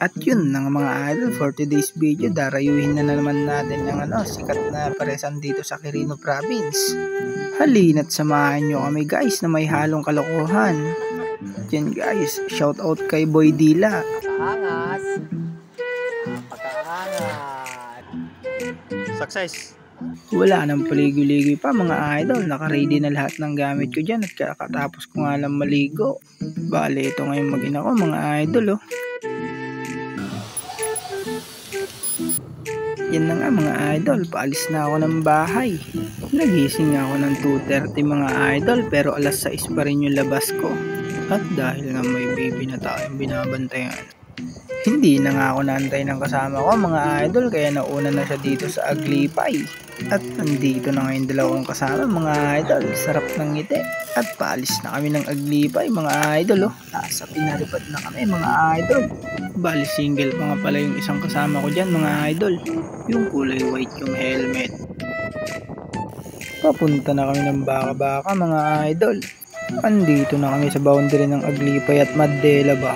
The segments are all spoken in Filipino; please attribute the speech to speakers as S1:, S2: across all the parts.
S1: At yun na nga mga idol, for today's video, darayuhin na naman natin yung sikat na paresan dito sa Quirino Province. Halina't samahan nyo kami guys na may halong kalokohan. Yan guys, shout out kay Boy Dila.
S2: Angas. Napakaangat. Success.
S1: Wala nang paligoy-ligoy pa mga idol, naka-ready na lahat ng gamit ko dyan at kakatapos ko nga lang maligo. Bale, ito ngayon mag-ina ko mga idol Yan na nga mga idol, paalis na ako ng bahay. Nagising ako ng 2:30 mga idol, pero alas 6 pa rin yung labas ko. At dahil nga may baby na tayong binabantayan, hindi na nga ako naantay ng kasama ko mga idol, kaya nauna na siya dito sa Aglipay. At nandito na ngayon dalawang kasama mga idol, sarap ng ngiti. At paalis na kami ng Aglipay mga idol Nasa pinalipad na kami mga idol. Bali single pa nga pala yung isang kasama ko dyan mga idol, yung kulay white yung helmet. Papunta na kami ng Baka-Baka mga idol. Andito na kami sa boundary ng Aglipay at Mandela ba.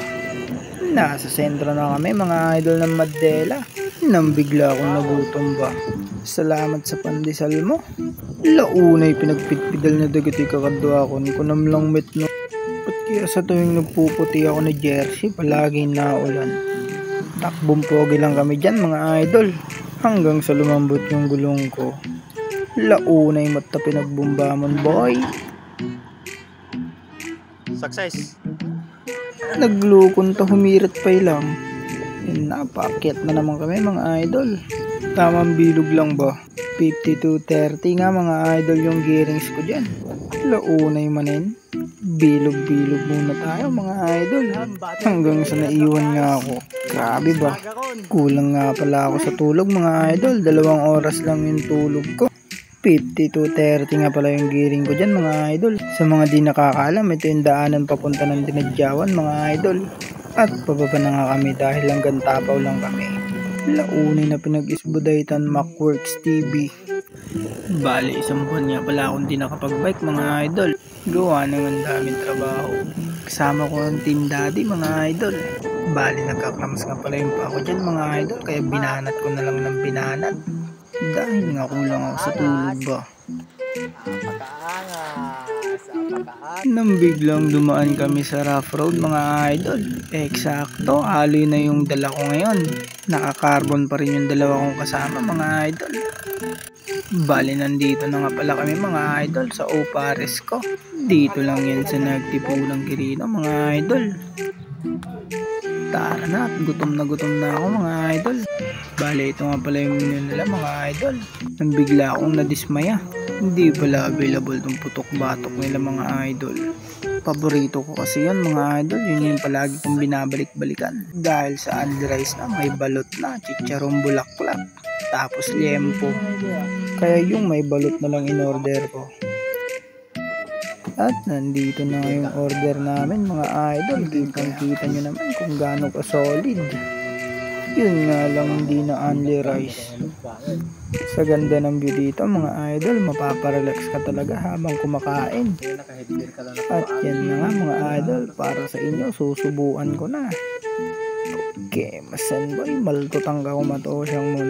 S1: Nasa sentro na kami mga idol ng Mandela. Nang bigla akong nagutom ba. Salamat sa pandesal mo. Launay pinagpitpidal na dagiti kakadwa ko. Kunam lang met no. Ba't kaya sa tuwing nagpuputi ako na jersey palaging naulan. Takbong pogi lang kami dyan mga idol. Hanggang sa lumambot yung gulong ko. Launay mata pinagbumbaman boy.
S2: Success.
S1: Naglukon to humirit pa lang. Napakyat na naman kami mga idol. Tamang bilog lang ba? 52-30 nga mga idol yung gearings ko dyan. Launay manin. Bilog-bilog muna tayo mga idol. Hanggang sa naiwan nga ako. Grabe ba? Kulang nga pala ako sa tulog mga idol. 2 oras lang yung tulog ko. 52-30 nga pala yung gearing ko dyan mga idol. Sa mga di nakakaalam, ito yung daanan papunta ng Dinadyawan mga idol. At pababa na nga kami dahil hanggang Tapaw lang kami. Launay na pinag-isbudaytan Macworks TV. Bali, 1 buwan nga pala akong di nakapag-bike mga idol. Gawa naman daming trabaho. Kasama ko ang team daddy mga idol. Bali, nagkakrams nga pala yung pa ako dyan mga idol. Kaya binanat ko na lang ng binanat. Dahil nga kulang ako sa tulog ba. Nang biglang dumaan kami sa rough road mga idol. Eksakto, haloy na yung dala ko ngayon. Naka-carbon pa rin yung dalawa kong kasama mga idol. Bali nandito na nga pala kami mga idol sa Opares ko. Dito lang yan sa Nagtipulang Quirino mga idol. Tara na at gutom na ako mga idol. Bale ito nga pala yung menu nila mga idol. Nang bigla akong nadismaya. Hindi pala available tong putok-batok nila mga idol. Paborito ko kasi yun mga idol. Yun yung palagi kong binabalik-balikan. Dahil sa only rice na may balot na chicharong bulaklak. Tapos liempo. Kaya yung may balot na lang in order ko. At nandito na yung order namin mga idol. Kitang-kita nyo naman kung gaano ka solid. Yun nga lang hindi na only rice. Sa ganda ng view dito mga idol, mapaparelax ka talaga habang kumakain. At yan na nga mga idol, para sa inyo susubuan ko na. Okay, masan boy, maltutang ka kumato siyang mon.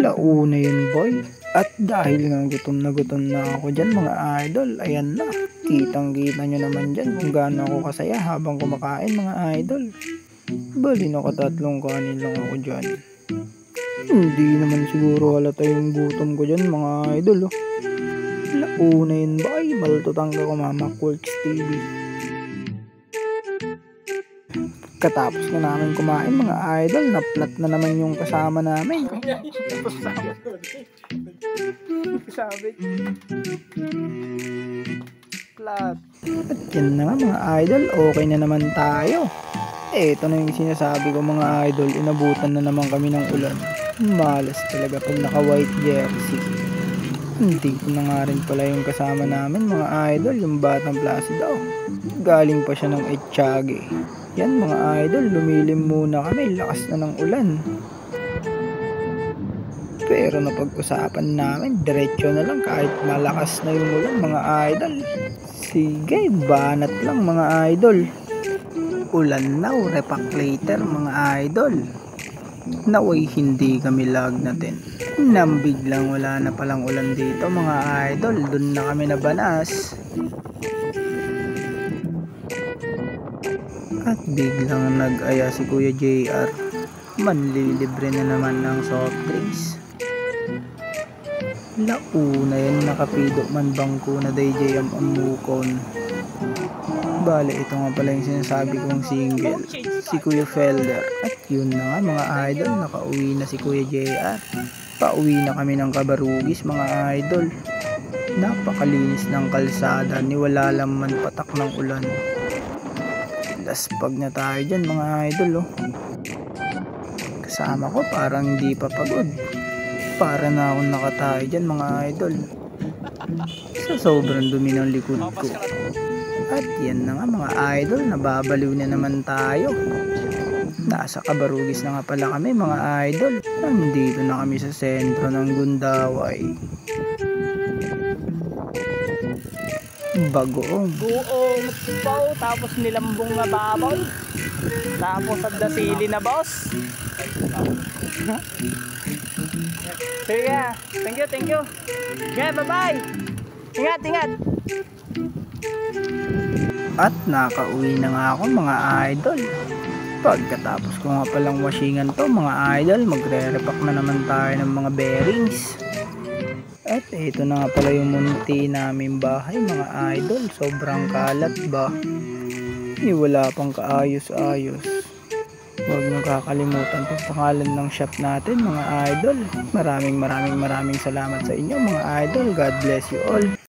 S1: Launa yun boy. At dahil nga gutom na ako dyan mga idol, ayan na. Kitang-kita nyo naman dyan kung gaano ako kasaya habang kumakain mga idol. Bali nakatatlong kanin lang ako dyan. Hindi naman siguro halata yung gutom ko dyan mga idol Launa yun ba ay maltutang ka Macworks TV. Katapos na namin kumain mga idol, na-flat na naman yung kasama namin. Sabi flat. At yan na nga mga idol, okay na naman tayo. Ito na yung sinasabi ko mga idol, inabutan na naman kami ng ulan. Malas talaga pag naka white jersey. Hindi na nga rin pala yung kasama namin mga idol, yung Batang Placido. Galing pa siya ng Etchage. Yan mga idol, lumilim muna kami, lakas na ng ulan. Pero napag-usapan namin, diretso na lang kahit malakas na yung ulan mga idol. Sige, banat lang mga idol. Ulan now, repack later mga idol. Naway hindi kami lagnatin. Nang biglang wala na palang ulan dito mga idol, dun na kami nabanas. At biglang nag-aya si Kuya JR, manlilibre na naman ng soft drinks. Launa yan nakapido man bangko na DJ ang amukon. Bale, ito nga pala yung sinasabi kong single, si Kuya Felder. At yun na nga mga idol, nakauwi na si Kuya JR. Pauwi na kami ng Cabarugis mga idol. Napakalinis ng kalsada, ni wala laman patak ng ulan. Laspag na tayo dyan mga idol oh. Kasama ko parang hindi pa pagod. Para na akong nakatayo dyan mga idol. Sa sobrang dumi ng likod ko. At yan na nga mga idol, nababaliw na naman tayo. Nasa Cabarugis na nga pala kami mga idol. Nandito na kami sa sentro ng Gundaway. Bagoong.
S3: Buong paw, tapos nilambong na babaw. Tapos at dasili na boss. Sige, thank you. Okay, bye-bye. Ingat.
S1: At nakauwi na nga ako mga idol. Pagkatapos ko nga palang washingan to mga idol, magre-repack na naman tayo ng mga bearings. At ito na nga pala yung munti namin bahay mga idol. Sobrang kalat ba? Wala pang kaayos-ayos. Huwag nyo kakalimutan itong pangalan ng shop natin mga idol. Maraming salamat sa inyo mga idol. God bless you all.